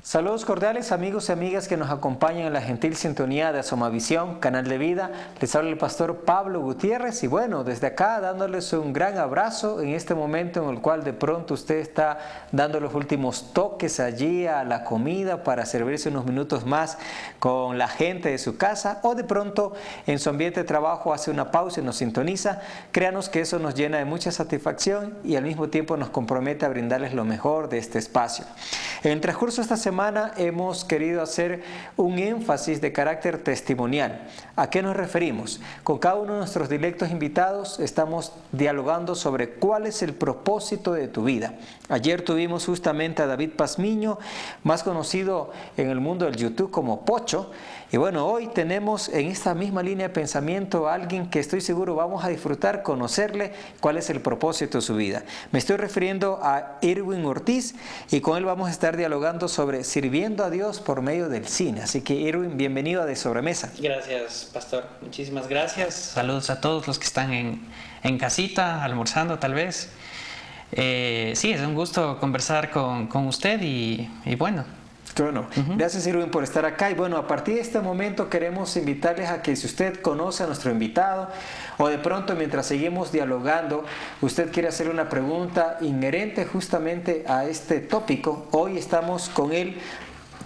Saludos cordiales amigos y amigas que nos acompañan en la gentil sintonía de Asomavisión, Canal de Vida. Les habla el pastor Pablo Gutiérrez y bueno, desde acá dándoles un gran abrazo en este momento en el cual de pronto usted está dando los últimos toques allí a la comida para servirse unos minutos más con la gente de su casa o de pronto en su ambiente de trabajo hace una pausa y nos sintoniza. Créanos que eso nos llena de mucha satisfacción y al mismo tiempo nos compromete a brindarles lo mejor de este espacio. En el transcurso de esta semana hemos querido hacer un énfasis de carácter testimonial. ¿A qué nos referimos? Con cada uno de nuestros directos invitados estamos dialogando sobre cuál es el propósito de tu vida. Ayer tuvimos justamente a David Pazmiño, más conocido en el mundo del YouTube como Pocho. Y bueno, hoy tenemos en esta misma línea de pensamiento a alguien que estoy seguro vamos a disfrutar, conocerle cuál es el propósito de su vida. Me estoy refiriendo a Irwin Ortiz y con él vamos a estar dialogando sobre sirviendo a Dios por medio del cine. Así que Irwin, bienvenido a De Sobremesa. Gracias, pastor. Muchísimas gracias. Saludos a todos los que están en casita, almorzando tal vez. Sí, es un gusto conversar con usted y bueno. Bueno, gracias Irwin por estar acá y bueno, a partir de este momento queremos invitarles a que si usted conoce a nuestro invitado o de pronto mientras seguimos dialogando usted quiere hacer una pregunta inherente justamente a este tópico, hoy estamos con él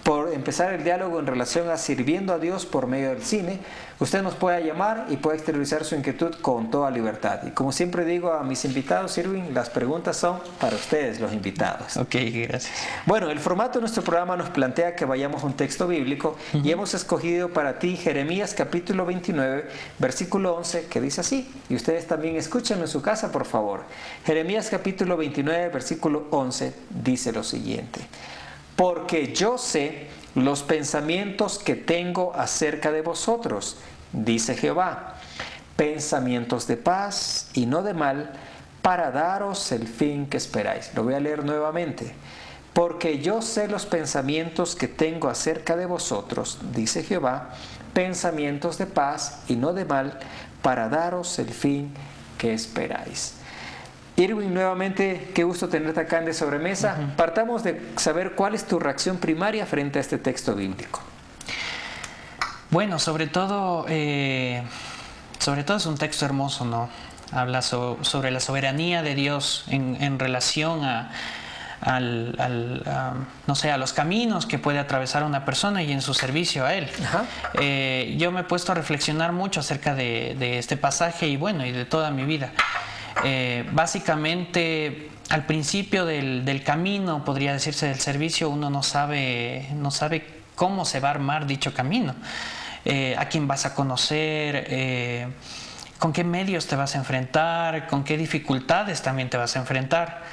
por empezar el diálogo en relación a sirviendo a Dios por medio del cine. Usted nos puede llamar y puede exteriorizar su inquietud con toda libertad. Y como siempre digo a mis invitados, Irwin, las preguntas son para ustedes, los invitados. Ok, gracias. Bueno, el formato de nuestro programa nos plantea que vayamos a un texto bíblico y hemos escogido para ti Jeremías capítulo 29, versículo 11, que dice así. Y ustedes también escúchenlo en su casa, por favor. Jeremías capítulo 29, versículo 11, dice lo siguiente. Porque yo sé los pensamientos que tengo acerca de vosotros, dice Jehová, pensamientos de paz y no de mal, para daros el fin que esperáis. Lo voy a leer nuevamente. Porque yo sé los pensamientos que tengo acerca de vosotros, dice Jehová, pensamientos de paz y no de mal, para daros el fin que esperáis. Irwin, nuevamente, qué gusto tenerte acá en De Sobremesa. Partamos de saber cuál es tu reacción primaria frente a este texto bíblico. Bueno, sobre todo es un texto hermoso, ¿no? Habla sobre la soberanía de Dios en relación no sé, a los caminos que puede atravesar una persona y en su servicio a Él. Yo me he puesto a reflexionar mucho acerca de este pasaje y bueno, y de toda mi vida. Básicamente al principio del camino, podría decirse del servicio, uno no sabe cómo se va a armar dicho camino, a quién vas a conocer, con qué medios te vas a enfrentar, con qué dificultades también te vas a enfrentar.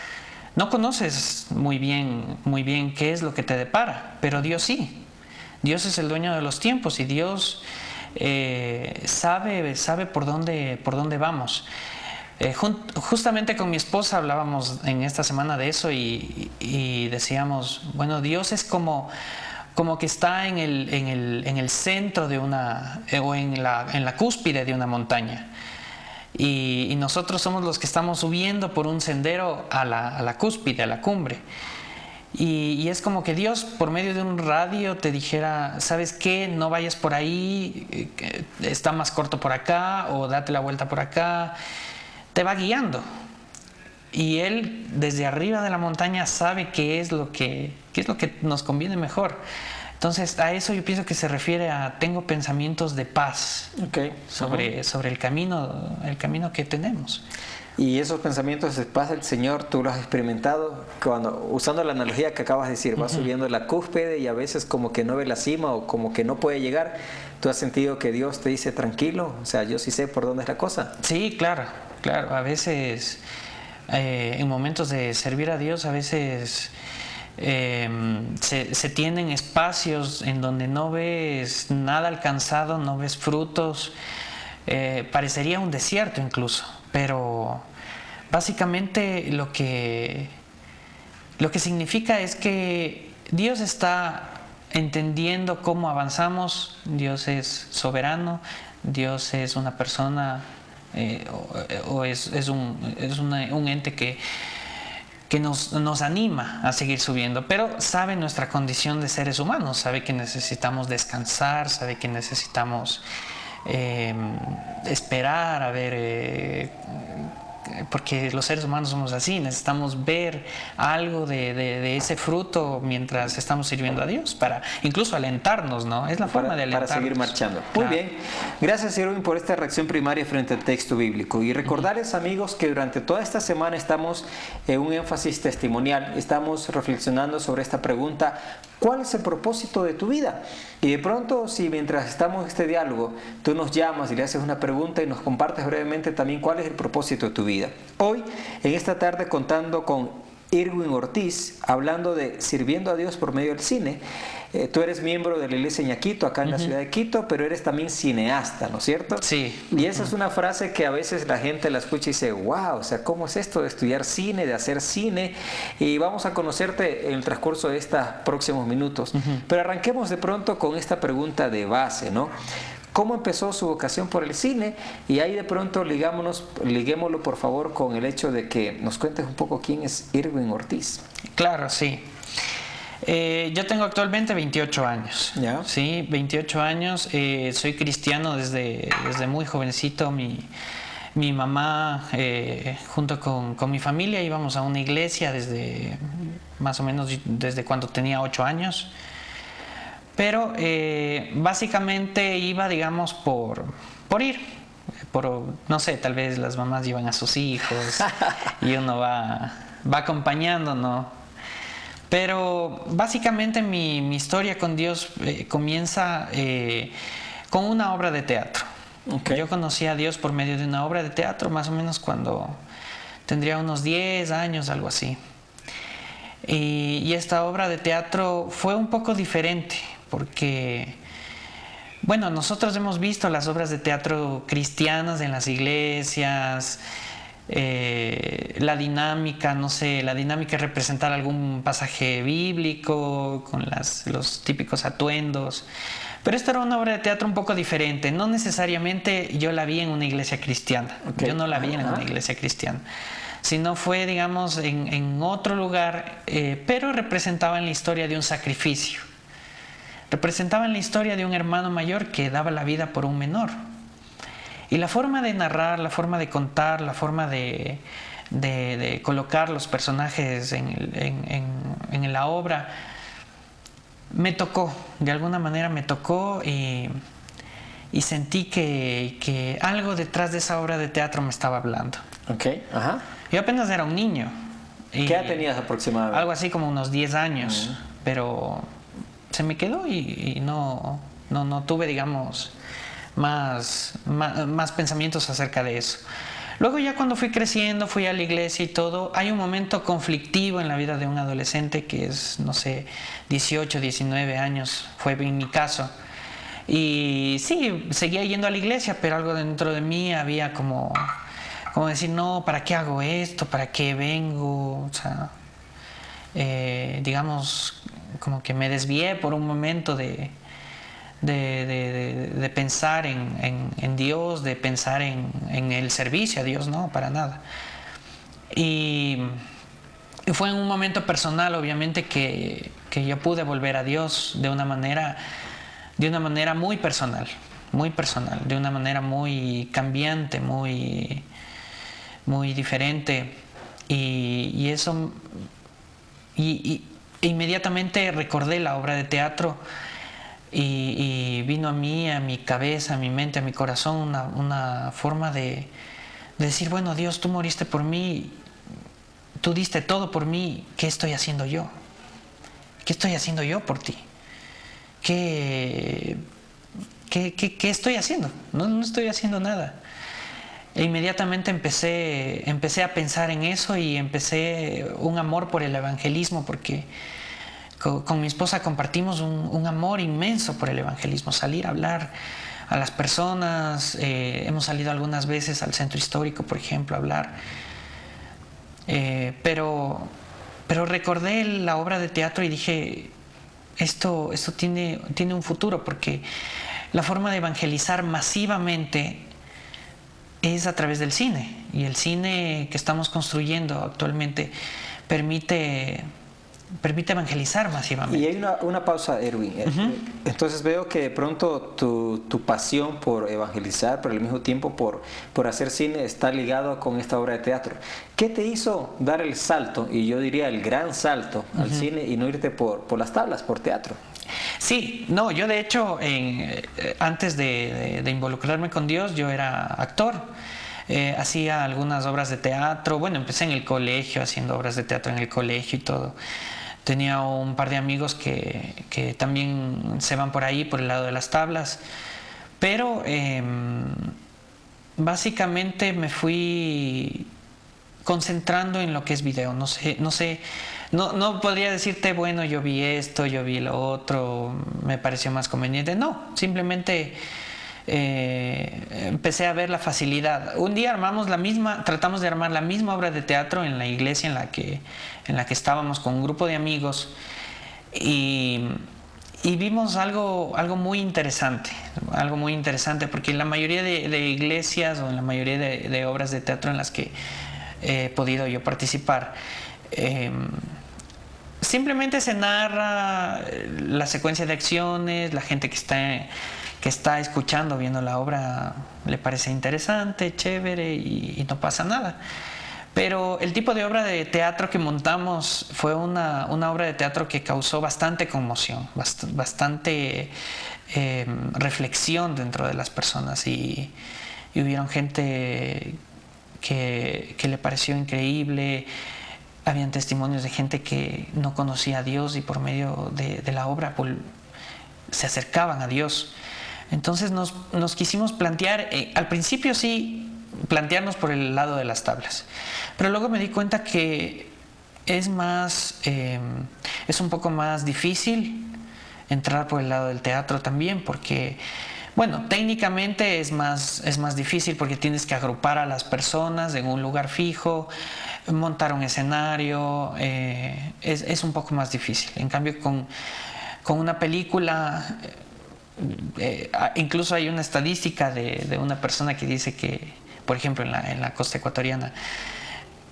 No conoces muy bien qué es lo que te depara, pero Dios sí. Dios es el dueño de los tiempos y Dios sabe por dónde vamos. Justamente con mi esposa hablábamos en esta semana de eso y decíamos, bueno, Dios es como que está en el centro de o en la cúspide de una montaña y nosotros somos los que estamos subiendo por un sendero a la cúspide, a la cumbre. Y es como que Dios por medio de un radio te dijera, ¿sabes qué? No vayas por ahí, está más corto por acá o date la vuelta por acá. Te va guiando y Él desde arriba de la montaña sabe qué es lo que nos conviene mejor. Entonces a eso yo pienso que se refiere a tengo pensamientos de paz sobre el camino que tenemos. Y esos pensamientos de paz del Señor, tú los has experimentado usando la analogía que acabas de decir, vas subiendo la cúspide y a veces como que no ve la cima o como que no puede llegar. ¿Tú has sentido que Dios te dice tranquilo? O sea, yo sí sé por dónde es la cosa. Sí, claro. A veces en momentos de servir a Dios, a veces se tienen espacios en donde no ves nada alcanzado, no ves frutos, parecería un desierto incluso, pero básicamente lo que significa es que Dios está entendiendo cómo avanzamos. Dios es soberano, Dios es una persona o es un ente que nos anima a seguir subiendo, pero sabe nuestra condición de seres humanos, sabe que necesitamos descansar, sabe que necesitamos esperar a ver, porque los seres humanos somos así, necesitamos ver algo de ese fruto mientras estamos sirviendo a Dios, para incluso alentarnos, ¿no? Es la forma de alentarnos. Para seguir marchando. Claro. Muy bien. Gracias, Irwin, por esta reacción primaria frente al texto bíblico. Y recordarles, amigos, que durante toda esta semana estamos en un énfasis testimonial. Estamos reflexionando sobre esta pregunta: ¿cuál es el propósito de tu vida? Y de pronto, si mientras estamos en este diálogo, tú nos llamas y le haces una pregunta y nos compartes brevemente también cuál es el propósito de tu vida. Hoy, en esta tarde, contando con Irwin Ortiz, hablando de sirviendo a Dios por medio del cine. Tú eres miembro de la iglesia Ñaquito, acá en la ciudad de Quito, pero eres también cineasta, ¿no es cierto? Sí. Y esa es una frase que a veces la gente la escucha y dice: wow, o sea, ¿cómo es esto de estudiar cine, de hacer cine? Y vamos a conocerte en el transcurso de estos próximos minutos. Pero arranquemos de pronto con esta pregunta de base, ¿no? ¿Cómo empezó su vocación por el cine? Y ahí de pronto liguémoslo por favor con el hecho de que nos cuentes un poco quién es Irwin Ortiz. Claro, sí. Yo tengo actualmente 28 años. ¿Ya? Sí, 28 años. Soy cristiano desde muy jovencito. Mi mamá, junto con mi familia, íbamos a una iglesia desde más o menos desde cuando tenía 8 años. Pero básicamente iba, digamos, por ir. No sé, tal vez las mamás llevan a sus hijos y uno va acompañando, ¿no? Pero básicamente mi historia con Dios comienza con una obra de teatro. Okay. Yo conocí a Dios por medio de una obra de teatro, más o menos cuando tendría unos 10 años, algo así. Y esta obra de teatro fue un poco diferente, porque, bueno, nosotros hemos visto las obras de teatro cristianas en las iglesias, la dinámica, no sé, la dinámica es representar algún pasaje bíblico con los típicos atuendos. Pero esta era una obra de teatro un poco diferente. No necesariamente yo la vi en una iglesia cristiana. Okay. Yo no la vi en una iglesia cristiana. Sino fue, digamos, en otro lugar, pero representaban la historia de un sacrificio. Representaban la historia de un hermano mayor que daba la vida por un menor. Y la forma de narrar, la forma de contar, la forma de colocar los personajes en la obra, me tocó, de alguna manera me tocó, y sentí que algo detrás de esa obra de teatro me estaba hablando. Okay. Ajá. Yo apenas era un niño. ¿Qué edad tenías aproximadamente? Algo así como unos 10 años, pero se me quedó y no tuve, digamos, más pensamientos acerca de eso. Luego ya cuando fui creciendo, fui a la iglesia y todo, hay un momento conflictivo en la vida de un adolescente que es, no sé, 18, 19 años, fue en mi caso. Y sí, seguía yendo a la iglesia, pero algo dentro de mí había como decir, no, ¿para qué hago esto? ¿Para qué vengo? O sea, digamos, como que me desvié por un momento de pensar en Dios, de pensar en el servicio a Dios, no, para nada. Y fue en un momento personal, obviamente, que yo pude volver a Dios de una manera muy personal, de una manera muy cambiante, muy diferente. Y eso, inmediatamente recordé la obra de teatro. Y vino a mí, a mi cabeza, a mi mente, a mi corazón una forma de decir, bueno, Dios, tú moriste por mí, tú diste todo por mí, ¿qué estoy haciendo yo? ¿Qué estoy haciendo yo por ti? ¿Qué estoy haciendo? No estoy haciendo nada. E inmediatamente empecé a pensar en eso y empecé un amor por el evangelismo, porque con mi esposa compartimos un amor inmenso por el evangelismo, salir a hablar a las personas. Hemos salido algunas veces al centro histórico, por ejemplo, a hablar. Pero recordé la obra de teatro y dije, esto tiene un futuro, porque la forma de evangelizar masivamente es a través del cine. Y el cine que estamos construyendo actualmente permite evangelizar masivamente. Y hay una pausa, Erwin. Entonces veo que de pronto tu pasión por evangelizar, pero al mismo tiempo por hacer cine, está ligado con esta obra de teatro. ¿Qué te hizo dar el salto, y yo diría el gran salto, al cine y no irte por las tablas, por teatro? Sí, no, yo de hecho, antes de involucrarme con Dios, yo era actor. Hacía algunas obras de teatro. Bueno, empecé en el colegio, haciendo obras de teatro en el colegio y todo. Tenía un par de amigos que también se van por ahí, por el lado de las tablas. Pero básicamente me fui concentrando en lo que es video. No podría decirte, bueno, yo vi esto, yo vi lo otro, me pareció más conveniente. No, simplemente empecé a ver la facilidad. Un día tratamos de armar la misma obra de teatro en la iglesia en la que estábamos con un grupo de amigos, y vimos algo muy interesante, porque en la mayoría de iglesias o en la mayoría de obras de teatro en las que he podido yo participar, simplemente se narra la secuencia de acciones, la gente que está escuchando, viendo la obra, le parece interesante, chévere, y no pasa nada. Pero el tipo de obra de teatro que montamos fue una obra de teatro que causó bastante conmoción, bastante reflexión dentro de las personas, y hubieron gente que le pareció increíble. Habían testimonios de gente que no conocía a Dios y por medio de la obra se acercaban a Dios. Entonces nos quisimos plantear, al principio sí, plantearnos por el lado de las tablas, pero luego me di cuenta que es un poco más difícil entrar por el lado del teatro también, porque, bueno, técnicamente es más difícil, porque tienes que agrupar a las personas en un lugar fijo, montar un escenario, es un poco más difícil. En cambio, con una película, incluso hay una estadística de una persona que dice que, por ejemplo, en la costa ecuatoriana,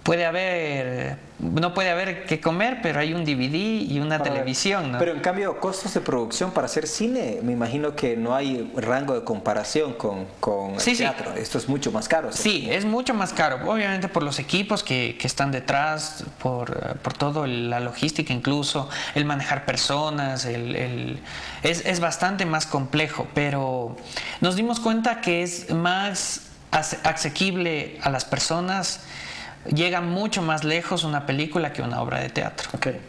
no puede haber que comer, pero hay un DVD y una televisión, ¿no? Pero en cambio, costos de producción para hacer cine, me imagino que no hay rango de comparación con el teatro. Sí. Esto es mucho más caro. Sí, es mucho más caro, obviamente, por los equipos que están detrás, por todo la logística, incluso el manejar personas, es bastante más complejo, pero nos dimos cuenta que es más asequible a las personas. Llega mucho más lejos una película que una obra de teatro. Okay.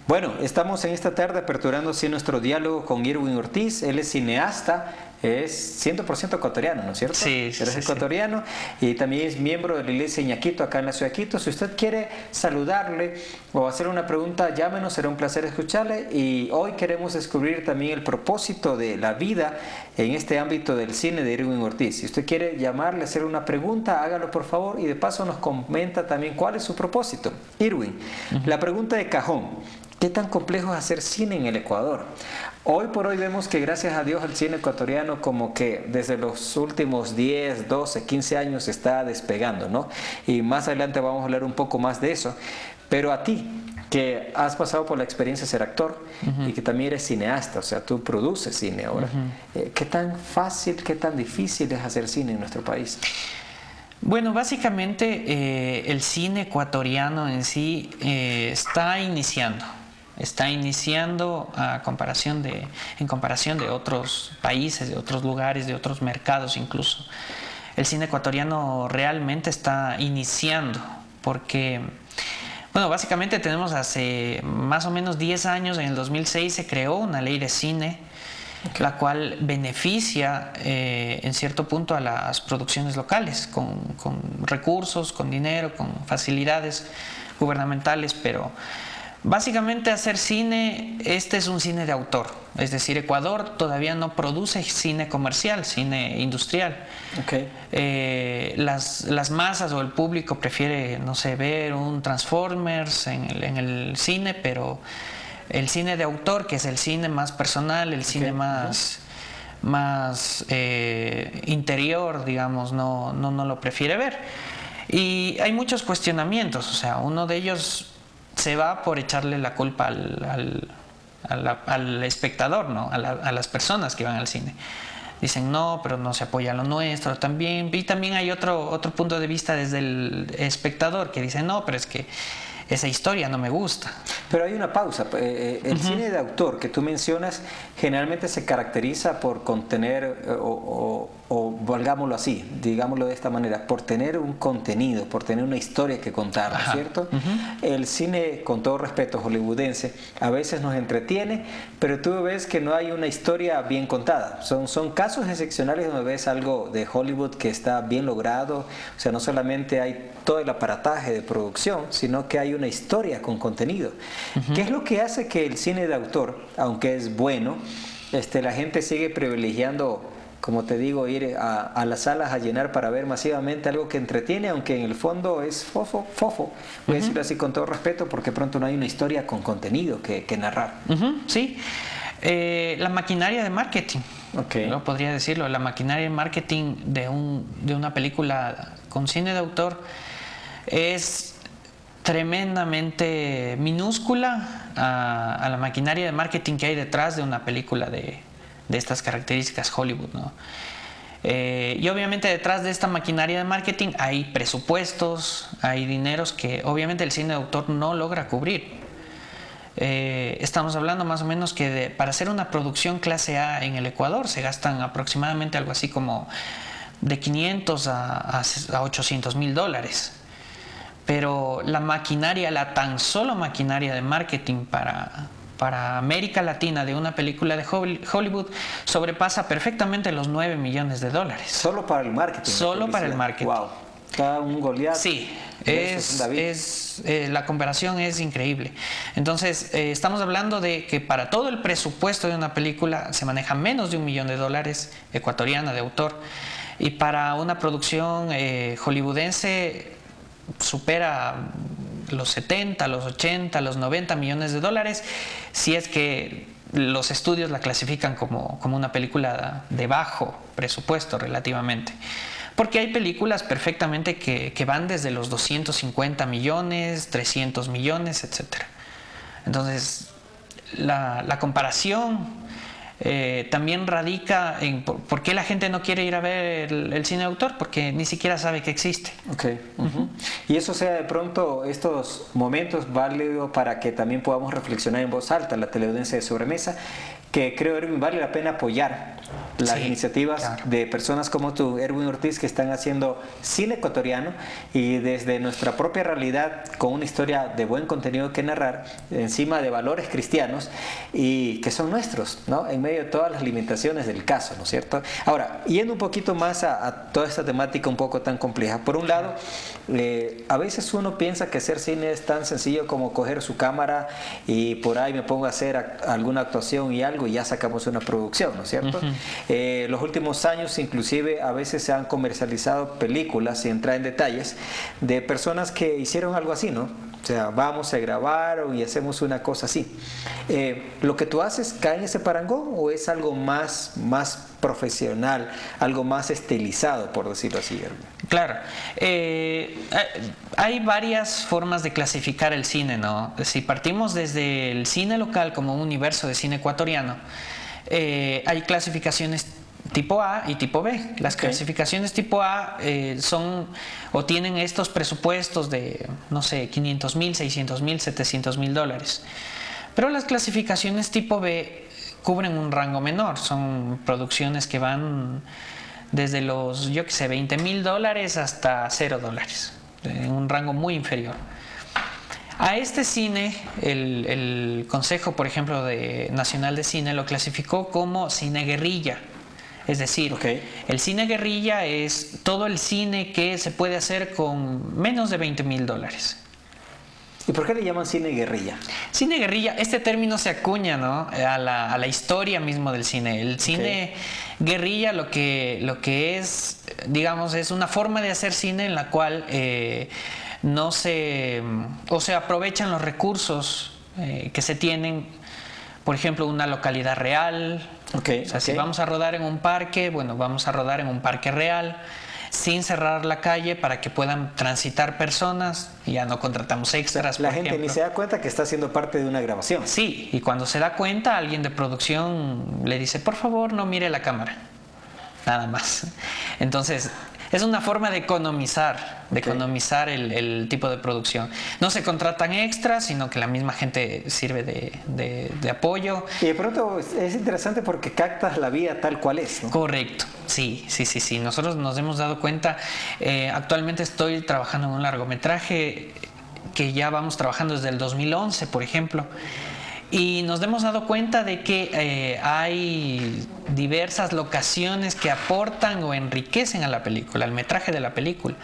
Bueno, estamos en esta tarde aperturando así nuestro diálogo con Erwin Ortiz. Él es cineasta, es 100% ecuatoriano, ¿no es cierto? Sí, Él es ecuatoriano y también es miembro de la iglesia Iñaquito acá en la ciudad de Quito. Si usted quiere saludarle o hacer una pregunta, llámenos, será un placer escucharle. Y hoy queremos descubrir también el propósito de la vida en este ámbito del cine de Erwin Ortiz. Si usted quiere llamarle, hacer una pregunta, hágalo por favor, y de paso nos comenta también cuál es su propósito. Erwin, la pregunta de cajón: ¿qué tan complejo es hacer cine en el Ecuador? Hoy por hoy vemos que, gracias a Dios, el cine ecuatoriano como que desde los últimos 10, 12, 15 años está despegando, ¿no? Y más adelante vamos a hablar un poco más de eso. Pero a ti, que has pasado por la experiencia de ser actor y que también eres cineasta, o sea, tú produces cine ahora, ¿qué tan fácil, qué tan difícil es hacer cine en nuestro país? Bueno, básicamente el cine ecuatoriano en sí está iniciando en comparación de otros países, de otros lugares, de otros mercados incluso. El cine ecuatoriano realmente está iniciando, porque, bueno, básicamente tenemos hace más o menos 10 años, en el 2006 se creó una ley de cine, la cual beneficia en cierto punto a las producciones locales con recursos, con dinero, con facilidades gubernamentales, pero básicamente hacer cine, este es un cine de autor, es decir, Ecuador todavía no produce cine comercial, cine industrial. Okay. Las masas o el público prefiere, no sé, ver un Transformers en el cine, pero el cine de autor, que es el cine más personal, el cine más interior, digamos, no lo prefiere ver. Y hay muchos cuestionamientos, o sea, uno de ellos se va por echarle la culpa al espectador, ¿no? A las personas que van al cine. Dicen, no, pero no se apoya a lo nuestro también. Y también hay otro punto de vista desde el espectador que dice, no, pero es que esa historia no me gusta. Pero hay una pausa. El cine de autor que tú mencionas generalmente se caracteriza por contener, o valgámoslo así, digámoslo de esta manera, por tener un contenido, por tener una historia que contar, ¿no es cierto? El cine, con todo respeto, hollywoodense, a veces nos entretiene, pero tú ves que no hay una historia bien contada. Son casos excepcionales donde ves algo de Hollywood que está bien logrado, o sea, no solamente hay todo el aparataje de producción, sino que hay una historia con contenido. ¿Qué es lo que hace que el cine de autor, aunque es bueno, la gente sigue privilegiando, como te digo, ir a las salas a llenar para ver masivamente algo que entretiene, aunque en el fondo es fofo? Voy a decirlo así con todo respeto, porque pronto no hay una historia con contenido que narrar. Sí, la maquinaria de marketing, no podría decirlo, la maquinaria de marketing de una película con cine de autor es tremendamente minúscula a la maquinaria de marketing que hay detrás de una película de estas características Hollywood, ¿no? Y obviamente detrás de esta maquinaria de marketing hay presupuestos, hay dineros que obviamente el cine de autor no logra cubrir. Estamos hablando más o menos que para hacer una producción clase A en el Ecuador se gastan aproximadamente algo así como de 500 a 800 mil dólares. Pero la maquinaria, la tan solo maquinaria de marketing para América Latina de una película de Hollywood sobrepasa perfectamente los 9 millones de dólares. Solo para el marketing. Solo para el marketing. Wow. Está un Goliat. Sí, la comparación es increíble. Entonces, estamos hablando de que para todo el presupuesto de una película se maneja menos de $1 millón ecuatoriana de autor. Y para una producción hollywoodense supera los 70, los 80, los 90 millones de dólares, si es que los estudios la clasifican como una película de bajo presupuesto relativamente. Porque hay películas perfectamente que van desde los 250 millones, 300 millones, etc. Entonces, la comparación también radica en por qué la gente no quiere ir a ver el cine de autor, porque ni siquiera sabe que existe. Y eso sea de pronto estos momentos válidos para que también podamos reflexionar en voz alta la teleaudiencia de sobremesa, que creo, Erwin, vale la pena apoyar las iniciativas de personas como tú, Erwin Ortiz, que están haciendo cine ecuatoriano y desde nuestra propia realidad, con una historia de buen contenido que narrar, encima de valores cristianos y que son nuestros, ¿no? En medio de todas las limitaciones del caso, ¿no es cierto? Ahora, yendo un poquito más a toda esta temática un poco tan compleja, por un lado, a veces uno piensa que hacer cine es tan sencillo como coger su cámara y por ahí me pongo a hacer alguna actuación y algo y ya sacamos una producción, ¿no es cierto? Los últimos años inclusive a veces se han comercializado películas, sin entrar en detalles, de personas que hicieron algo así, ¿no? O sea, vamos a grabar y hacemos una cosa así. ¿Lo que tú haces cae en ese parangón o es algo más profesional, algo más estilizado, por decirlo así? Claro. Hay varias formas de clasificar el cine, ¿no? Si partimos desde el cine local como un universo de cine ecuatoriano, hay clasificaciones tipo A y tipo B. Las clasificaciones tipo A son o tienen estos presupuestos de, no sé, 500 mil, 600 mil, 700 mil dólares. Pero las clasificaciones tipo B cubren un rango menor. Son producciones que van desde los, yo qué sé, 20 mil dólares hasta $0, en un rango muy inferior. A este cine, el Consejo, por ejemplo, Nacional de Cine lo clasificó como cine guerrilla. Es decir, el cine guerrilla es todo el cine que se puede hacer con menos de 20 mil dólares. ¿Y por qué le llaman cine guerrilla? Cine guerrilla, este término se acuña, ¿no?, a la historia mismo del cine. El cine guerrilla lo que es, digamos, es una forma de hacer cine en la cual no se aprovechan los recursos que se tienen, por ejemplo, una localidad real. Si vamos a rodar en un parque, bueno, vamos a rodar en un parque real. sin cerrar la calle para que puedan transitar personas. Ya no contratamos extras. La por gente ejemplo. ni se da cuenta que está siendo parte de una grabación. Sí, y cuando se da cuenta, alguien de producción le dice, por favor, no mire la cámara. Nada más. Entonces, es una forma de economizar el tipo de producción. No se contratan extras, sino que la misma gente sirve de apoyo. Y de pronto es interesante porque captas la vida tal cual es, ¿no? Correcto, sí. Nosotros nos hemos dado cuenta, actualmente estoy trabajando en un largometraje que ya vamos trabajando desde el 2011, por ejemplo. Y nos hemos dado cuenta de que hay diversas locaciones que aportan o enriquecen a la película, al metraje de la película.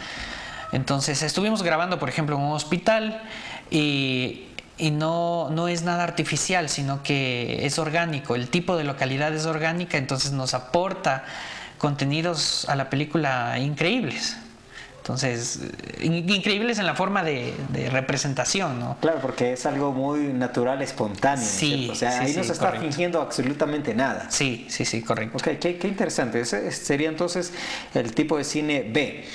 Entonces estuvimos grabando, por ejemplo, en un hospital y no es nada artificial, sino que es orgánico. El tipo de localidad es orgánica, entonces nos aporta contenidos a la película increíbles. Entonces, increíbles en la forma de representación, ¿no? Claro, porque es algo muy natural, espontáneo, sí, ¿no? O sea, sí, ahí no se está correcto. fingiendo absolutamente nada. Sí, correcto. Ok, qué interesante. Ese sería entonces el tipo de cine B.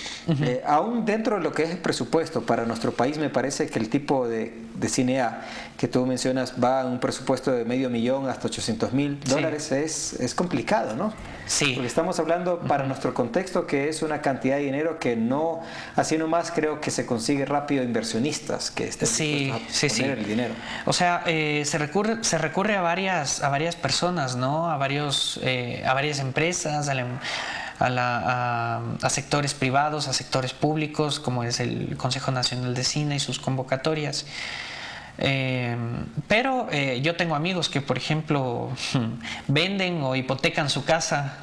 Aún dentro de lo que es el presupuesto para nuestro país, me parece que el tipo de cine A que tú mencionas va a un presupuesto de $500,000 hasta $800,000. Es complicado, ¿no? Sí. Porque estamos hablando para nuestro contexto que es una cantidad de dinero que no, así nomás creo que se consigue rápido inversionistas que estén dispuestos a poner el dinero. O sea, se recurre a varias personas, ¿no? A varias empresas, a sectores privados, a sectores públicos, como es el Consejo Nacional de Cine y sus convocatorias. Pero yo tengo amigos que, por ejemplo, venden o hipotecan su casa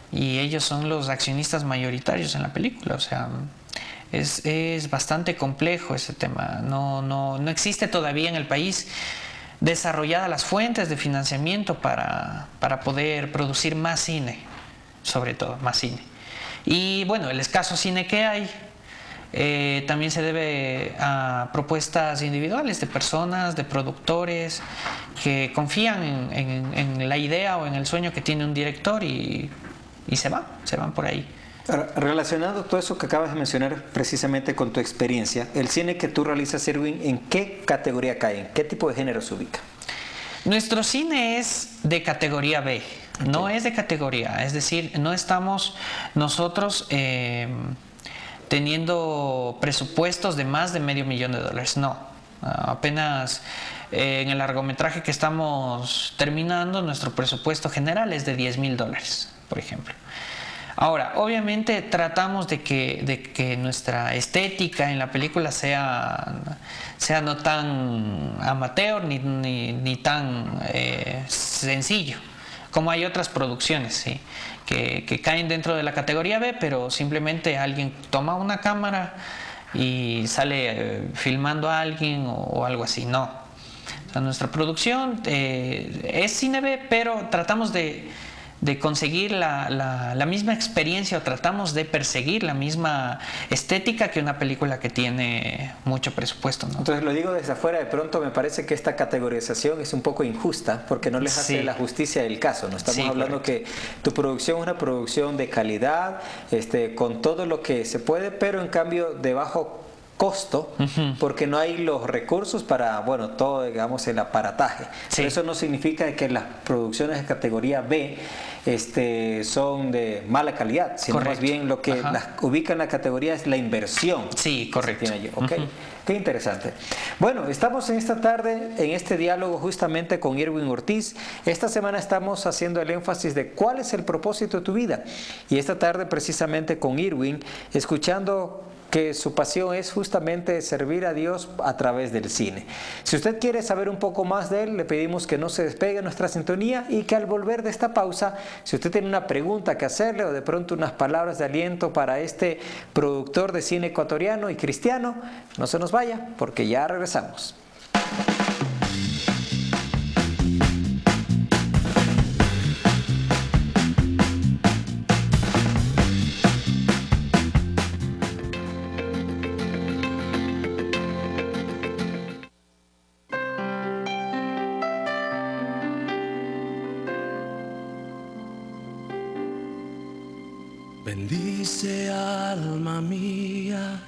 y ellos son los accionistas mayoritarios en la película. O sea, es bastante complejo ese tema. No existe todavía en el país desarrolladas las fuentes de financiamiento para poder producir más cine, sobre todo más cine. Y bueno, el escaso cine que hay también se debe a propuestas individuales de personas, de productores que confían en la idea o en el sueño que tiene un director y se van por ahí. Ahora, relacionado todo eso que acabas de mencionar precisamente con tu experiencia, el cine que tú realizas, Irwin, ¿en qué categoría cae? ¿En qué tipo de género se ubica? Nuestro cine es de categoría B, no es de categoría, es decir, no estamos nosotros teniendo presupuestos de más de $500,000, no. Apenas en el largometraje que estamos terminando, nuestro presupuesto general es de $10,000, por ejemplo. Ahora, obviamente tratamos de que nuestra estética en la película sea no tan amateur ni tan sencillo, como hay otras producciones, ¿sí? que caen dentro de la categoría B, pero simplemente alguien toma una cámara y sale filmando a alguien o algo así. No. O sea, nuestra producción es cine B, pero tratamos de conseguir la misma experiencia o tratamos de perseguir la misma estética que una película que tiene mucho presupuesto, ¿no? Entonces lo digo desde afuera, de pronto me parece que esta categorización es un poco injusta porque no les hace la justicia del caso, ¿no? Estamos hablando correcto. Que tu producción es una producción de calidad, con todo lo que se puede, pero en cambio de bajo costo, porque no hay los recursos para, bueno, todo, digamos, el aparataje. Pero eso no significa que las producciones de categoría B son de mala calidad, sino más bien lo que las ubica en la categoría es la inversión. Sí, correcto. Okay. Qué interesante. Bueno, estamos en esta tarde, en este diálogo justamente con Irwin Ortiz. Esta semana estamos haciendo el énfasis de cuál es el propósito de tu vida. Y esta tarde precisamente con Irwin, escuchando que su pasión es justamente servir a Dios a través del cine. Si usted quiere saber un poco más de él, le pedimos que no se despegue de nuestra sintonía y que al volver de esta pausa, si usted tiene una pregunta que hacerle o de pronto unas palabras de aliento para este productor de cine ecuatoriano y cristiano, no se nos vaya porque ya regresamos. Bendice alma mía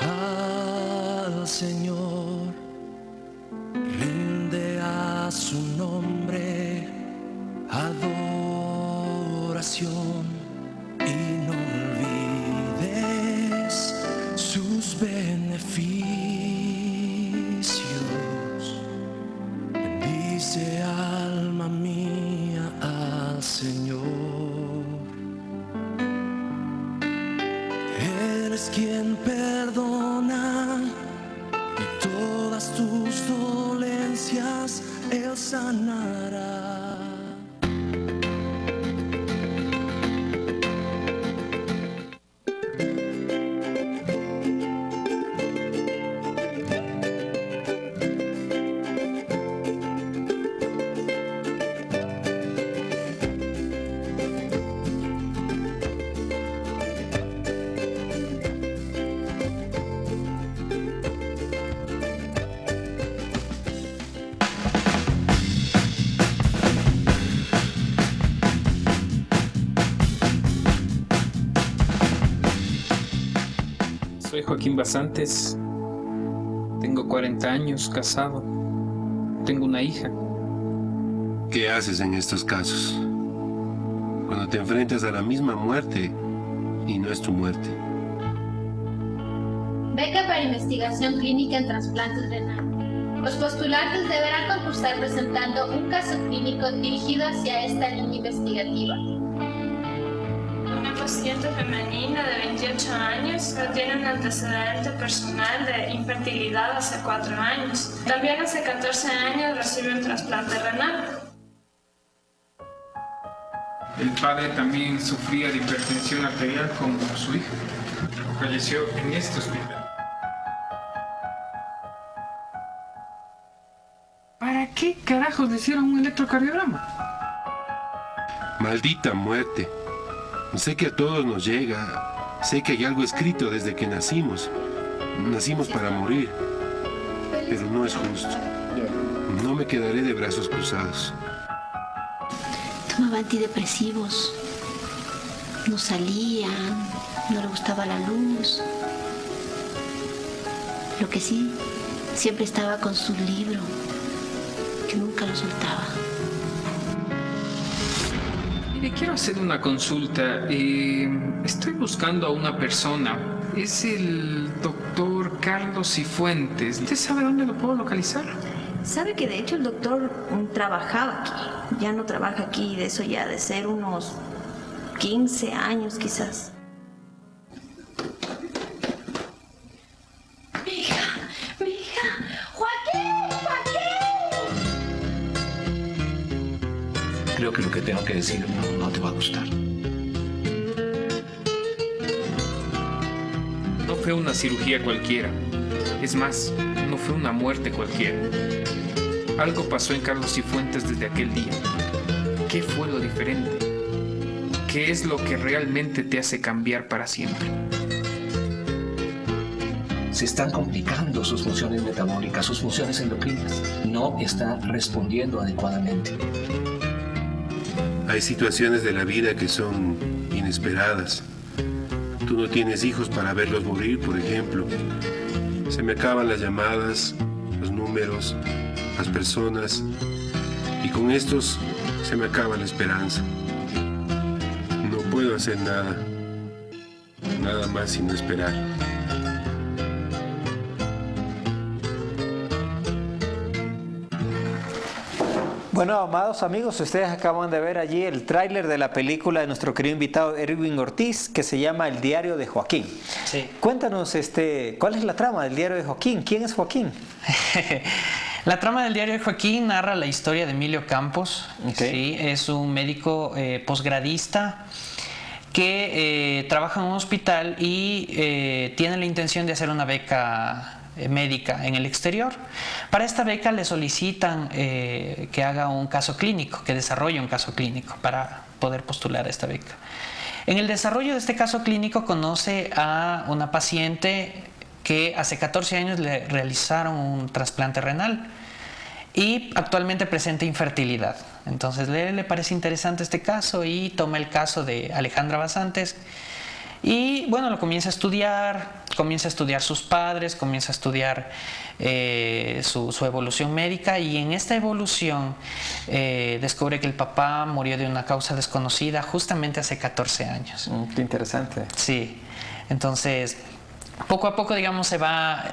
al Señor, rinde a su nombre adoración y no olvides sus beneficios. Bendice alma mía al Señor. Él es quien perdona y todas tus dolencias Él sanará. Soy Joaquín Basantes, tengo 40 años, casado, tengo una hija. ¿Qué haces en estos casos? Cuando te enfrentas a la misma muerte y no es tu muerte. Beca para investigación clínica en trasplantes renales. Los postulantes deberán concursar presentando un caso clínico dirigido hacia esta línea investigativa. Una paciente femenina de 28 años no tiene un antecedente personal de infertilidad hace 4 años. También hace 14 años recibe un trasplante renal. El padre también sufría de hipertensión arterial como su hija. Falleció en este hospital. ¿Para qué carajos le hicieron un electrocardiograma? Maldita muerte. Sé que a todos nos llega. Sé que hay algo escrito desde que nacimos. Nacimos para morir. Pero no es justo. No me quedaré de brazos cruzados. Tomaba antidepresivos. No salía, no le gustaba la luz. Lo que sí, siempre estaba con su libro, que nunca lo soltaba. Mire, quiero hacer una consulta. Estoy buscando a una persona. Es el doctor Carlos Cifuentes. ¿Usted sabe dónde lo puedo localizar? Sabe que de hecho el doctor trabajaba aquí. Ya no trabaja aquí, de eso ya de ser unos 15 años quizás. ¡Mi hija! ¡Joaquín! Creo que lo que tengo que decir no te va a gustar. No fue una cirugía cualquiera. Es más, no fue una muerte cualquiera. Algo pasó en Carlos Cifuentes desde aquel día. ¿Qué fue lo diferente? ¿Qué es lo que realmente te hace cambiar para siempre? Se están complicando sus funciones metabólicas, sus funciones endocrinas. No está respondiendo adecuadamente. Hay situaciones de la vida que son inesperadas. Tú no tienes hijos para verlos morir, por ejemplo. Se me acaban las llamadas, los números, las personas, y con estos se me acaba la esperanza. No puedo hacer nada más sino esperar. Bueno, amados amigos, ustedes acaban de ver allí el tráiler de la película de nuestro querido invitado Erwin Ortiz, que se llama El Diario de Joaquín. Sí. Cuéntanos, ¿cuál es la trama del Diario de Joaquín? ¿Quién es Joaquín? La trama del Diario de Joaquín narra la historia de Emilio Campos. Okay. ¿Sí? Es un médico posgradista que trabaja en un hospital y tiene la intención de hacer una beca médica en el exterior. Para esta beca le solicitan que haga un caso clínico, que desarrolle un caso clínico para poder postular a esta beca. En el desarrollo de este caso clínico conoce a una paciente que hace 14 años le realizaron un trasplante renal y actualmente presenta infertilidad. Entonces le parece interesante este caso y toma el caso de Alejandra Basantes y bueno, lo comienza a estudiar sus padres, comienza a estudiar su evolución médica, y en esta evolución descubre que el papá murió de una causa desconocida justamente hace 14 años. Qué interesante. Sí, entonces poco a poco, digamos, se va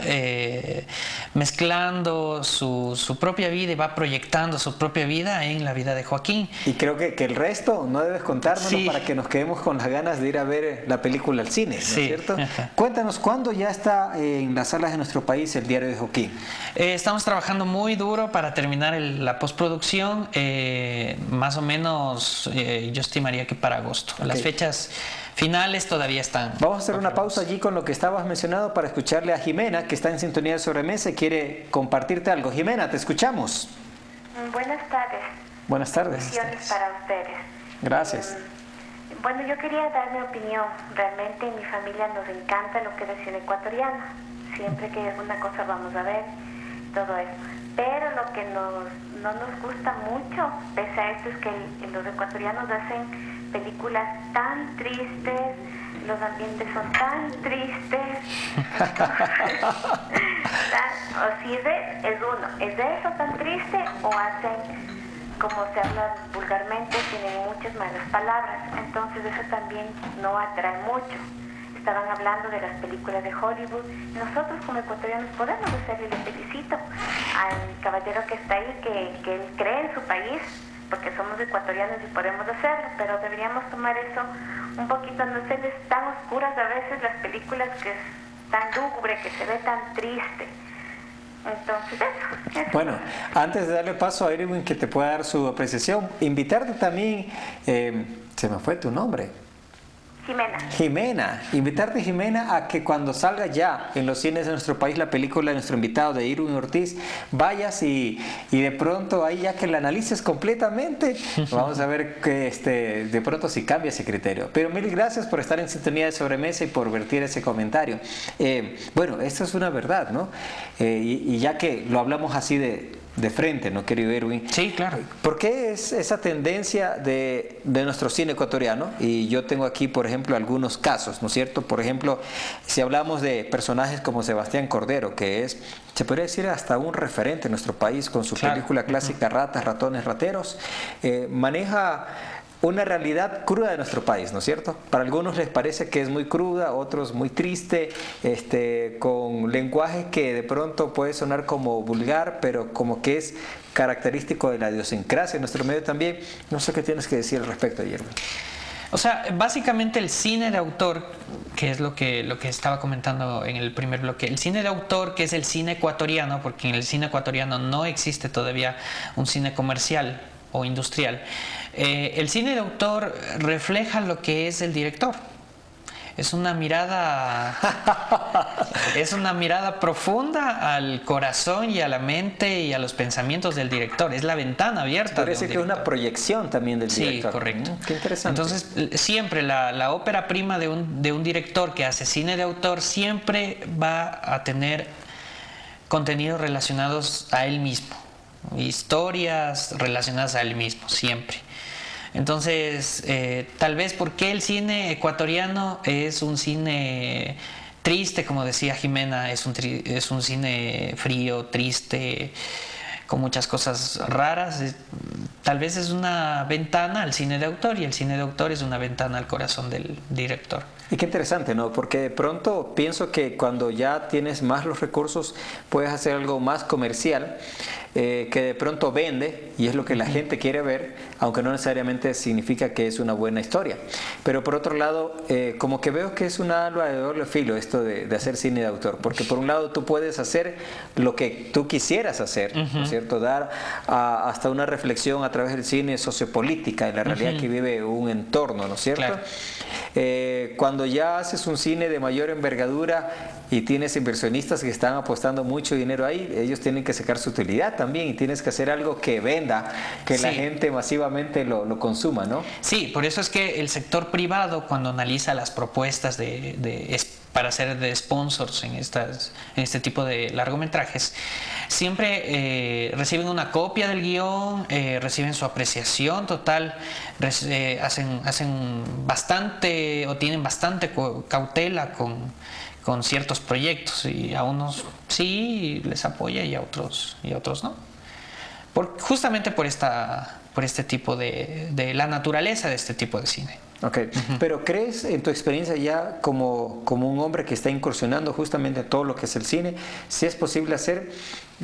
mezclando su propia vida y va proyectando su propia vida en la vida de Joaquín. Y creo que el resto no debes contárnoslo, sí, para que nos quedemos con las ganas de ir a ver la película al cine, ¿no es cierto? Cuéntanos, ¿cuándo ya está en las salas de nuestro país el Diario de Joaquín? Estamos trabajando muy duro para terminar la postproducción, más o menos yo estimaría que para agosto. Okay. Las fechas finales todavía están. Vamos a hacer una pausa allí con lo que estabas mencionando para escucharle a Jimena, que está en sintonía de Sobremesa y quiere compartirte algo. Jimena, te escuchamos. Buenas tardes. Buenas tardes. Bendiciones para ustedes. Gracias. Bueno, yo quería dar mi opinión. Realmente en mi familia nos encanta lo que es el cine ecuatoriano. Siempre que hay alguna cosa vamos a ver, todo eso. Pero lo que no nos gusta mucho, pese a esto, es que los ecuatorianos hacen películas tan tristes, los ambientes son tan tristes. O si es eso tan triste, o hacen, como se habla vulgarmente, tienen muchas malas palabras. Entonces eso también no atrae mucho. Estaban hablando de las películas de Hollywood. Nosotros como ecuatorianos podemos hacerle, le felicito al caballero que está ahí, que él cree en su país, porque somos ecuatorianos y podemos hacerlo, pero deberíamos tomar eso un poquito, no serles tan oscuras a veces las películas, que es tan lúgubre, que se ve tan triste. Entonces eso. Bueno, antes de darle paso a Irwin que te pueda dar su apreciación, invitarte también, se me fue tu nombre. Jimena, invitarte, Jimena, a que cuando salga ya en los cines de nuestro país la película de nuestro invitado de Irwin Ortiz, vayas y de pronto ahí ya que la analices completamente, vamos a ver que de pronto si cambia ese criterio. Pero mil gracias por estar en sintonía de Sobremesa y por vertir ese comentario. Bueno, esto es una verdad, ¿no? Y ya que lo hablamos así de frente, ¿no, querido Irwin? Sí, claro. ¿Por qué es esa tendencia de nuestro cine ecuatoriano? Y yo tengo aquí, por ejemplo, algunos casos, ¿no es cierto? Por ejemplo, si hablamos de personajes como Sebastián Cordero, que es, se podría decir, hasta un referente en nuestro país con su película clásica Ratas, Ratones, Rateros, maneja una realidad cruda de nuestro país, ¿no es cierto? Para algunos les parece que es muy cruda, otros muy triste, con lenguaje que de pronto puede sonar como vulgar, pero como que es característico de la idiosincrasia de nuestro medio también. No sé qué tienes que decir al respecto, Guillermo. O sea, básicamente el cine de autor, que es lo que estaba comentando en el primer bloque, el cine de autor, que es el cine ecuatoriano, porque en el cine ecuatoriano no existe todavía un cine comercial o industrial. El cine de autor refleja lo que es el director. Es una mirada profunda al corazón y a la mente y a los pensamientos del director. Es la ventana abierta. Parece que es una proyección también del director. Sí, correcto. Qué interesante. Entonces, siempre la ópera prima de un director que hace cine de autor siempre va a tener contenidos relacionados a él mismo, historias relacionadas a él mismo, siempre. Entonces, tal vez porque el cine ecuatoriano es un cine triste, como decía Jimena, es un cine frío, triste, con muchas cosas raras. Tal vez es una ventana al cine de autor, y el cine de autor es una ventana al corazón del director. Y qué interesante, ¿no? Porque de pronto pienso que cuando ya tienes más los recursos puedes hacer algo más comercial, que de pronto vende y es lo que la gente quiere ver, aunque no necesariamente significa que es una buena historia. Pero por otro lado, como que veo que es una arma de doble filo esto de hacer cine de autor, porque por un lado tú puedes hacer lo que tú quisieras hacer, ¿no es cierto? Dar hasta una reflexión a través del cine sociopolítica en la realidad que vive un entorno, ¿no es cierto? Claro. Cuando ya haces un cine de mayor envergadura y tienes inversionistas que están apostando mucho dinero ahí, ellos tienen que sacar su utilidad también y tienes que hacer algo que venda, que la gente masivamente lo consuma, ¿no? Sí, por eso es que el sector privado, cuando analiza las propuestas para ser de sponsors en este tipo de largometrajes, siempre reciben una copia del guión, reciben su apreciación total, hacen bastante o tienen bastante cautela con ciertos proyectos, y a unos sí les apoya y a otros no. Justamente por este tipo de la naturaleza de este tipo de cine. Ok, pero ¿crees en tu experiencia ya como un hombre que está incursionando justamente en todo lo que es el cine, si es posible hacer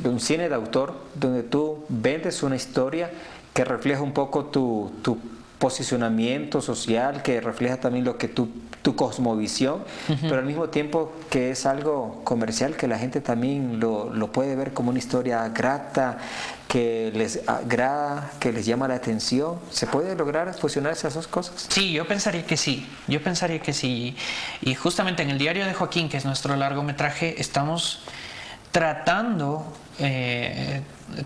un cine de autor donde tú vendes una historia que refleja un poco tu posicionamiento social, que refleja también lo que tu cosmovisión, pero al mismo tiempo que es algo comercial, que la gente también lo puede ver como una historia grata, que les agrada, que les llama la atención? ¿Se puede lograr fusionar esas dos cosas? Sí, yo pensaría que sí. Y justamente en el Diario de Joaquín, que es nuestro largometraje, estamos tratando,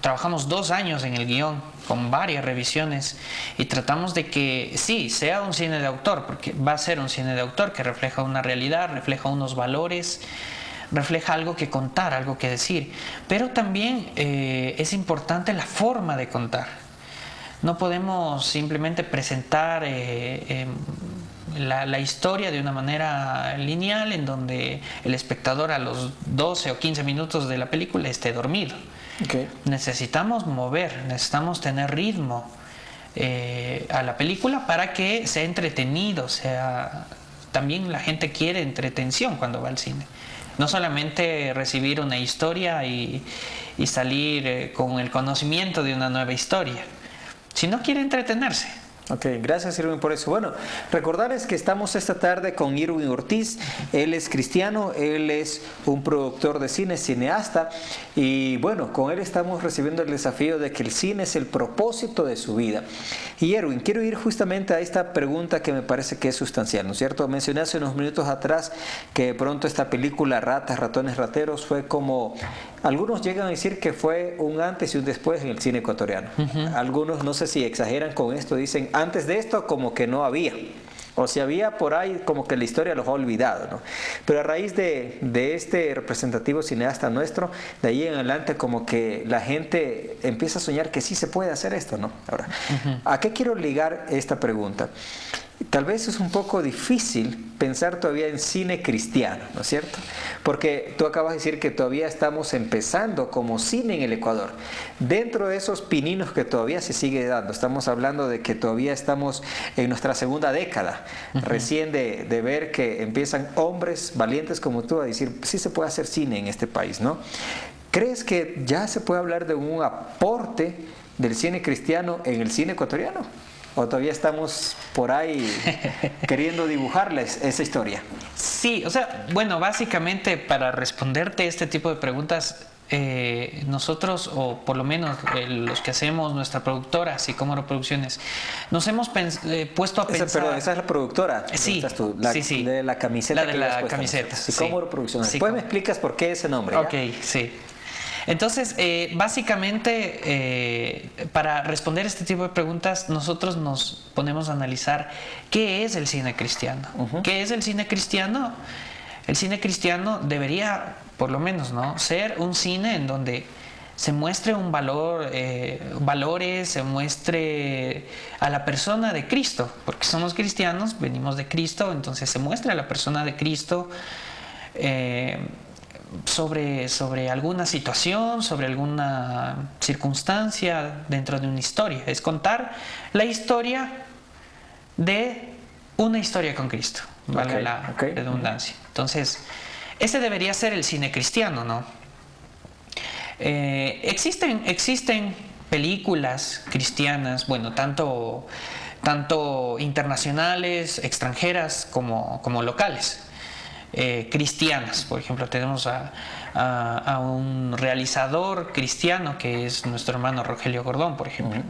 trabajamos 2 años en el guión con varias revisiones y tratamos de que sí, sea un cine de autor, porque va a ser un cine de autor que refleja una realidad, refleja unos valores, refleja algo que contar, algo que decir, pero también es importante la forma de contar. No podemos simplemente presentar la historia de una manera lineal en donde el espectador a los 12 o 15 minutos de la película esté dormido. Okay. Necesitamos mover, necesitamos tener ritmo a la película para que sea entretenido. También la gente quiere entretención cuando va al cine. No solamente recibir una historia y salir con el conocimiento de una nueva historia, sino quiere entretenerse. Ok, gracias Irwin por eso. Bueno, recordarles que estamos esta tarde con Irwin Ortiz. Él es cristiano, él es un productor de cine, cineasta, y bueno, con él estamos recibiendo el desafío de que el cine es el propósito de su vida. Y Irwin, quiero ir justamente a esta pregunta que me parece que es sustancial, ¿no es cierto? Mencioné hace unos minutos atrás que de pronto esta película Ratas, Ratones, Rateros fue como, algunos llegan a decir que fue un antes y un después en el cine ecuatoriano. Algunos, no sé si exageran con esto, dicen antes de esto como que no había, o si había por ahí como que la historia los ha olvidado, ¿no? Pero a raíz de este representativo cineasta nuestro, de ahí en adelante como que la gente empieza a soñar que sí se puede hacer esto, ¿no? Ahora, ¿a qué quiero ligar esta pregunta? Tal vez es un poco difícil pensar todavía en cine cristiano, ¿no es cierto? Porque tú acabas de decir que todavía estamos empezando como cine en el Ecuador. Dentro de esos pininos que todavía se sigue dando, estamos hablando de que todavía estamos en nuestra segunda década, recién de ver que empiezan hombres valientes como tú a decir, sí se puede hacer cine en este país, ¿no? ¿Crees que ya se puede hablar de un aporte del cine cristiano en el cine ecuatoriano? ¿O todavía estamos por ahí queriendo dibujarles esa historia? Sí, o sea, bueno, básicamente para responderte este tipo de preguntas, nosotros, o por lo menos los que hacemos nuestra productora, Sicómoro Producciones, nos hemos puesto a pensar... Perdón, esa es la productora. Sí, sí. De la camiseta. La de la camiseta. Sicómoro Producciones. Después me explicas por qué ese nombre. Ok, sí. Entonces, básicamente, para responder este tipo de preguntas, nosotros nos ponemos a analizar qué es el cine cristiano. ¿Qué es el cine cristiano? El cine cristiano debería, por lo menos, ¿no?, ser un cine en donde se muestre un valor, valores, se muestre a la persona de Cristo, porque somos cristianos, venimos de Cristo, entonces se muestra a la persona de Cristo, sobre alguna situación, sobre alguna circunstancia dentro de una historia. Es contar la historia de una historia con Cristo, vale la redundancia. Entonces, ese debería ser el cine cristiano, ¿no? Existen películas cristianas, bueno, tanto internacionales, extranjeras, como locales. cristianas. Por ejemplo, tenemos a un realizador cristiano que es nuestro hermano Rogelio Gordón, por ejemplo.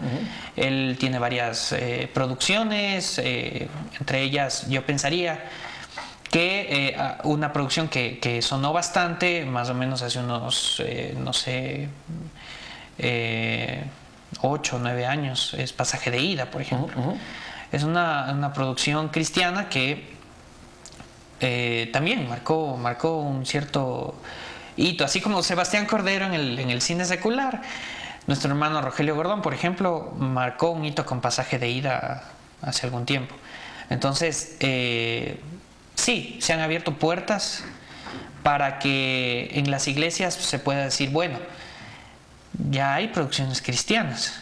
Él tiene varias producciones, entre ellas yo pensaría que una producción que sonó bastante, más o menos hace unos, 8 o 9 años, es Pasaje de Ida, por ejemplo. Es una producción cristiana que también marcó un cierto hito, así como Sebastián Cordero en el cine secular. Nuestro hermano Rogelio Gordón, por ejemplo, marcó un hito con Pasaje de Ida hace algún tiempo. Entonces, sí, se han abierto puertas para que en las iglesias se pueda decir, bueno, ya hay producciones cristianas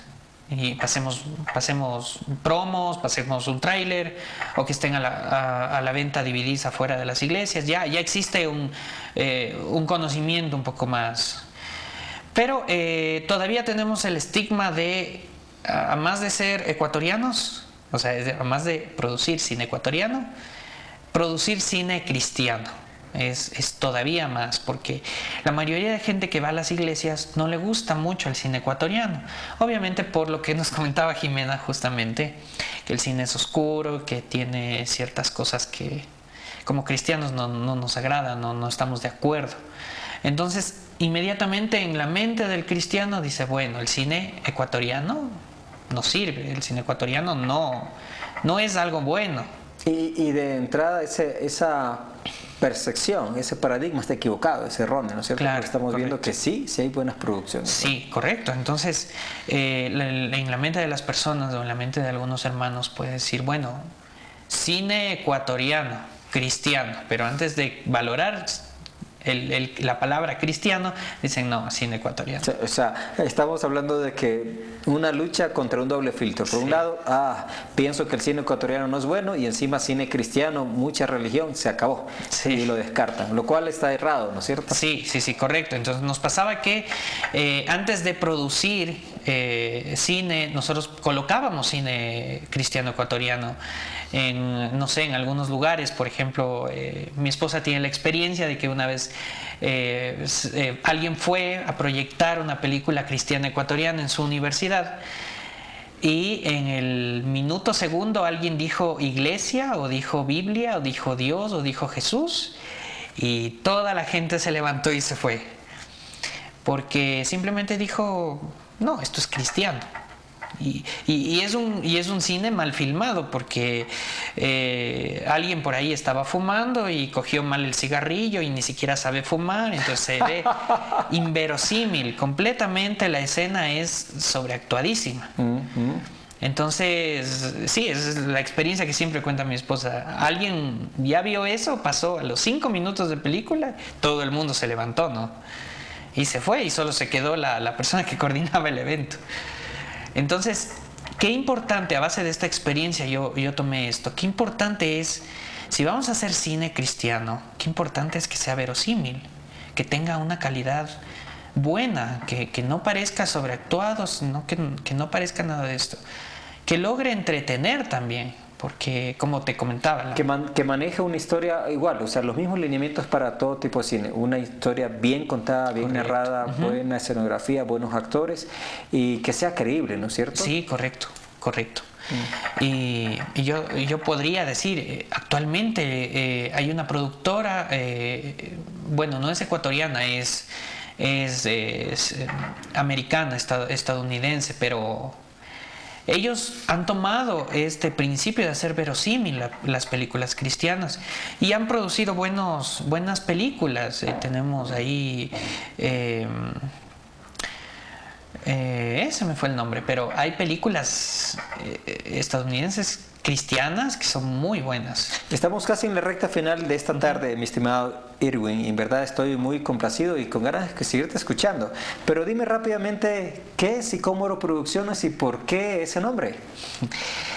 y pasemos promos, pasemos un tráiler, o que estén a la venta DVDs afuera de las iglesias. Ya existe un conocimiento un poco más, pero todavía tenemos el estigma de, a más de ser ecuatorianos, o sea, a más de producir cine ecuatoriano, producir cine cristiano. Es todavía más, porque la mayoría de gente que va a las iglesias no le gusta mucho el cine ecuatoriano, obviamente por lo que nos comentaba Jimena justamente, que el cine es oscuro, que tiene ciertas cosas que como cristianos no nos agradan, no estamos de acuerdo. Entonces inmediatamente en la mente del cristiano dice, bueno, el cine ecuatoriano no sirve, el cine ecuatoriano no es algo bueno. Y de entrada esa percepción, ese paradigma está equivocado, es erróneo, ¿no es cierto? Claro, porque estamos correcto. viendo que sí hay buenas producciones. Sí, correcto. Entonces, en la mente de las personas o en la mente de algunos hermanos puede decir, bueno, cine ecuatoriano, cristiano, pero antes de valorar la palabra cristiano, dicen no, cine ecuatoriano. O sea, estamos hablando de que una lucha contra un doble filtro. Por un lado, pienso que el cine ecuatoriano no es bueno, y encima cine cristiano, mucha religión, se acabó. Y lo descartan, lo cual está errado, ¿no es cierto? Sí, correcto. Entonces nos pasaba que antes de producir cine, nosotros colocábamos cine cristiano ecuatoriano en algunos lugares. Por ejemplo, mi esposa tiene la experiencia de que una vez alguien fue a proyectar una película cristiana ecuatoriana en su universidad, y en el minuto segundo alguien dijo iglesia, o dijo Biblia, o dijo Dios, o dijo Jesús, y toda la gente se levantó y se fue, porque simplemente dijo, no, esto es cristiano. Y es un cine mal filmado, porque alguien por ahí estaba fumando y cogió mal el cigarrillo y ni siquiera sabe fumar, entonces se ve inverosímil, completamente la escena es sobreactuadísima. Entonces, sí, esa es la experiencia que siempre cuenta mi esposa. Alguien ya vio eso, pasó a los 5 minutos de película, todo el mundo se levantó, ¿no? Y se fue, y solo se quedó la persona que coordinaba el evento. Entonces, qué importante, a base de esta experiencia yo tomé esto, qué importante es, si vamos a hacer cine cristiano, qué importante es que sea verosímil, que tenga una calidad buena, que no parezca sobreactuado, sino que no parezca nada de esto, que logre entretener también, porque como te comentaba... Que maneje una historia igual, o sea, los mismos lineamientos para todo tipo de cine, una historia bien contada, bien narrada, buena escenografía, buenos actores, y que sea creíble, ¿no es cierto? Sí, correcto. Y yo podría decir, actualmente hay una productora, bueno, no es ecuatoriana, es americana, estadounidense, pero ellos han tomado este principio de hacer verosímil las películas cristianas y han producido buenas películas. Tenemos ahí se me fue el nombre, pero hay películas estadounidenses cristianas que son muy buenas. Estamos casi en la recta final de esta tarde, mi estimado Irwin. En verdad estoy muy complacido y con ganas de seguirte escuchando. Pero dime rápidamente, ¿qué es Sicómoro Producciones y por qué ese nombre?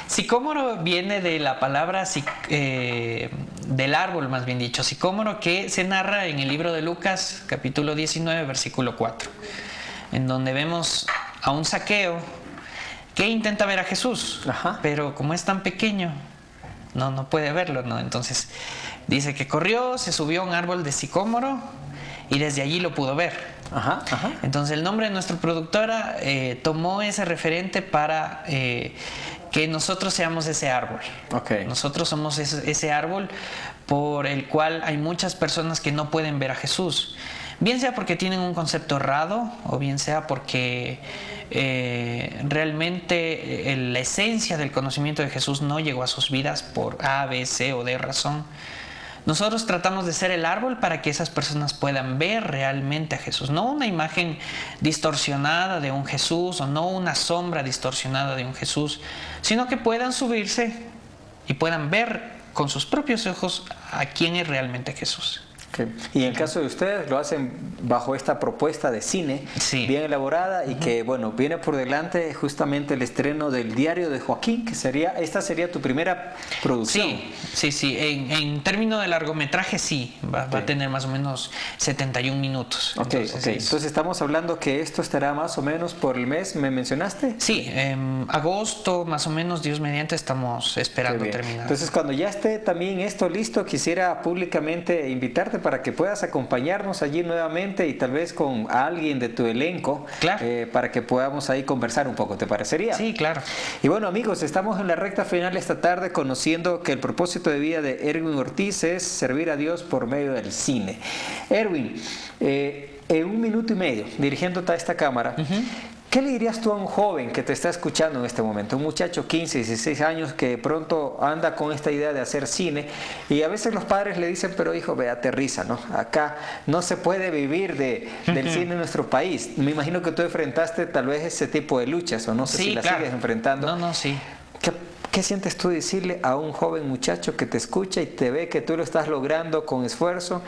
Sicómoro viene de la palabra del árbol, más bien dicho, sicómoro, que se narra en el libro de Lucas, capítulo 19, versículo 4, en donde vemos a un Zaqueo que intenta ver a Jesús, pero como es tan pequeño, no puede verlo, ¿no? Entonces Dice que corrió, se subió a un árbol de sicómoro y desde allí lo pudo ver. Ajá, ajá. Entonces el nombre de nuestra productora tomó ese referente para que nosotros seamos ese árbol. Okay. Nosotros somos ese árbol por el cual hay muchas personas que no pueden ver a Jesús. Bien sea porque tienen un concepto errado o bien sea porque realmente la esencia del conocimiento de Jesús no llegó a sus vidas por A, B, C o D razón. Nosotros tratamos de ser el árbol para que esas personas puedan ver realmente a Jesús. No una imagen distorsionada de un Jesús o no una sombra distorsionada de un Jesús, sino que puedan subirse y puedan ver con sus propios ojos a quién es realmente Jesús. Okay. Y en el caso de ustedes lo hacen bajo esta propuesta de cine, sí, bien elaborada y que bueno, viene por delante justamente el estreno del Diario de Joaquín, que esta sería tu primera producción. Sí. En términos de largometraje sí, va a tener más o menos 71 minutos. Entonces estamos hablando que esto estará más o menos por el mes, ¿me mencionaste? Sí, en agosto más o menos, Dios mediante, estamos esperando terminar. Entonces cuando ya esté también esto listo, quisiera públicamente invitarte para que puedas acompañarnos allí nuevamente y tal vez con alguien de tu elenco, claro, para que podamos ahí conversar un poco, ¿te parecería? Sí, claro. Y bueno, amigos, estamos en la recta final esta tarde conociendo que el propósito de vida de Erwin Ortiz es servir a Dios por medio del cine. Erwin, en 1 minuto y medio, dirigiéndote a esta cámara, ¿qué le dirías tú a un joven que te está escuchando en este momento? Un muchacho 15, 16 años que de pronto anda con esta idea de hacer cine y a veces los padres le dicen, pero hijo, ve, aterriza, ¿no? Acá no se puede vivir del cine en nuestro país. Me imagino que tú enfrentaste tal vez ese tipo de luchas o no sé si las sigues enfrentando. Sí. ¿Qué sientes tú decirle a un joven muchacho que te escucha y te ve que tú lo estás logrando con esfuerzo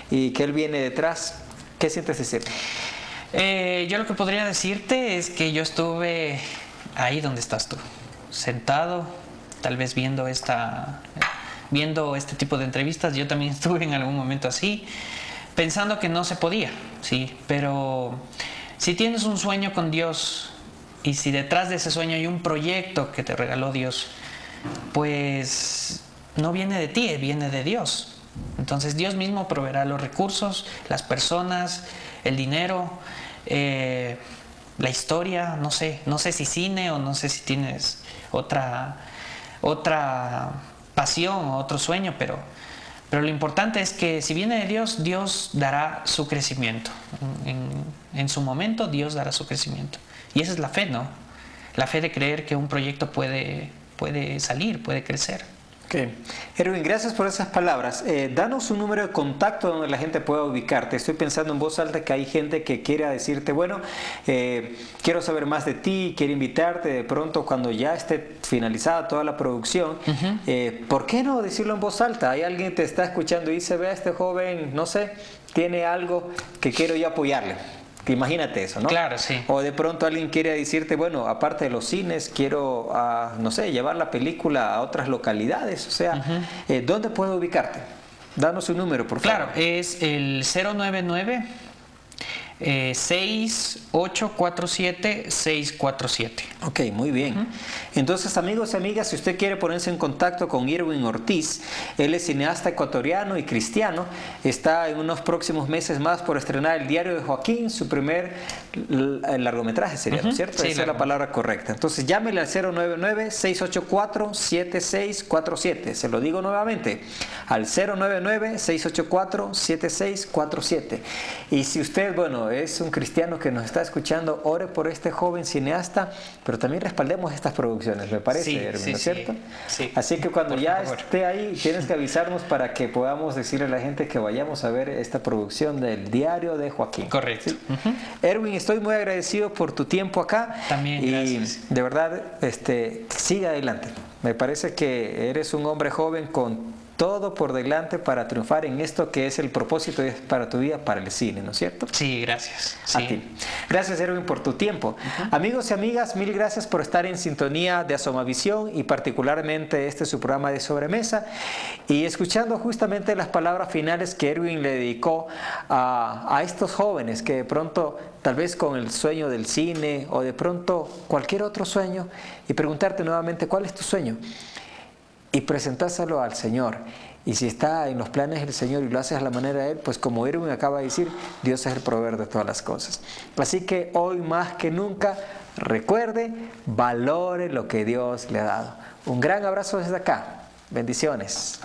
y que él viene detrás? ¿Qué sientes decirle? Yo lo que podría decirte es que yo estuve ahí donde estás tú, sentado, tal vez viendo este tipo de entrevistas. Yo también estuve en algún momento así, pensando que no se podía, sí, pero si tienes un sueño con Dios y si detrás de ese sueño hay un proyecto que te regaló Dios, pues no viene de ti, viene de Dios. Entonces Dios mismo proveerá los recursos, las personas, el dinero, la historia, no sé si cine o no sé si tienes otra pasión o otro sueño, pero lo importante es que si viene de Dios, Dios dará su crecimiento. En su momento Dios dará su crecimiento. Y esa es la fe, ¿no? La fe de creer que un proyecto puede salir, puede crecer. Okay. Erwin, gracias por esas palabras. Danos un número de contacto donde la gente pueda ubicarte. Estoy pensando en voz alta que hay gente que quiera decirte, bueno, quiero saber más de ti, quiero invitarte de pronto cuando ya esté finalizada toda la producción. ¿Por qué no decirlo en voz alta? Hay alguien que te está escuchando y dice, ve a este joven, no sé, tiene algo que quiero yo apoyarle. Imagínate eso, ¿no? Claro, sí. O de pronto alguien quiere decirte, bueno, aparte de los cines, quiero, no sé, llevar la película a otras localidades. O sea, ¿dónde puedo ubicarte? Danos un número, por favor. Claro, es el 099 6847-647. Ok, muy bien. Entonces, amigos y amigas, si usted quiere ponerse en contacto con Erwin Ortiz, él es cineasta ecuatoriano y cristiano, está en unos próximos meses más por estrenar El Diario de Joaquín, su primer largometraje sería, ¿no es cierto? Sí, esa es la palabra correcta. Entonces, llámele al 099-684-7647. Se lo digo nuevamente, al 099-684-7647. Y si usted, bueno, es un cristiano que nos está escuchando, ore por este joven cineasta, pero también respaldemos estas producciones, me parece, Erwin, ¿no es cierto? Sí. Así que cuando ya esté ahí, tienes que avisarnos para que podamos decirle a la gente que vayamos a ver esta producción del Diario de Joaquín. Correcto. ¿Sí? Erwin, estoy muy agradecido por tu tiempo acá. También, gracias. Y de verdad, siga adelante. Me parece que eres un hombre joven con todo por delante para triunfar en esto que es el propósito para tu vida, para el cine, ¿no es cierto? Sí, gracias. Sí. A ti. Gracias, Erwin, por tu tiempo. Amigos y amigas, mil gracias por estar en sintonía de Asomavisión y particularmente este es su programa de sobremesa y escuchando justamente las palabras finales que Erwin le dedicó a estos jóvenes que de pronto, tal vez con el sueño del cine o de pronto cualquier otro sueño y preguntarte nuevamente, ¿cuál es tu sueño? Y presentárselo al Señor Y si está en los planes del Señor y lo haces a la manera de Él, pues como Irwin acaba de decir, Dios es el proveedor de todas las cosas. Así que hoy más que nunca, recuerde, valore lo que Dios le ha dado. Un gran abrazo desde acá. Bendiciones.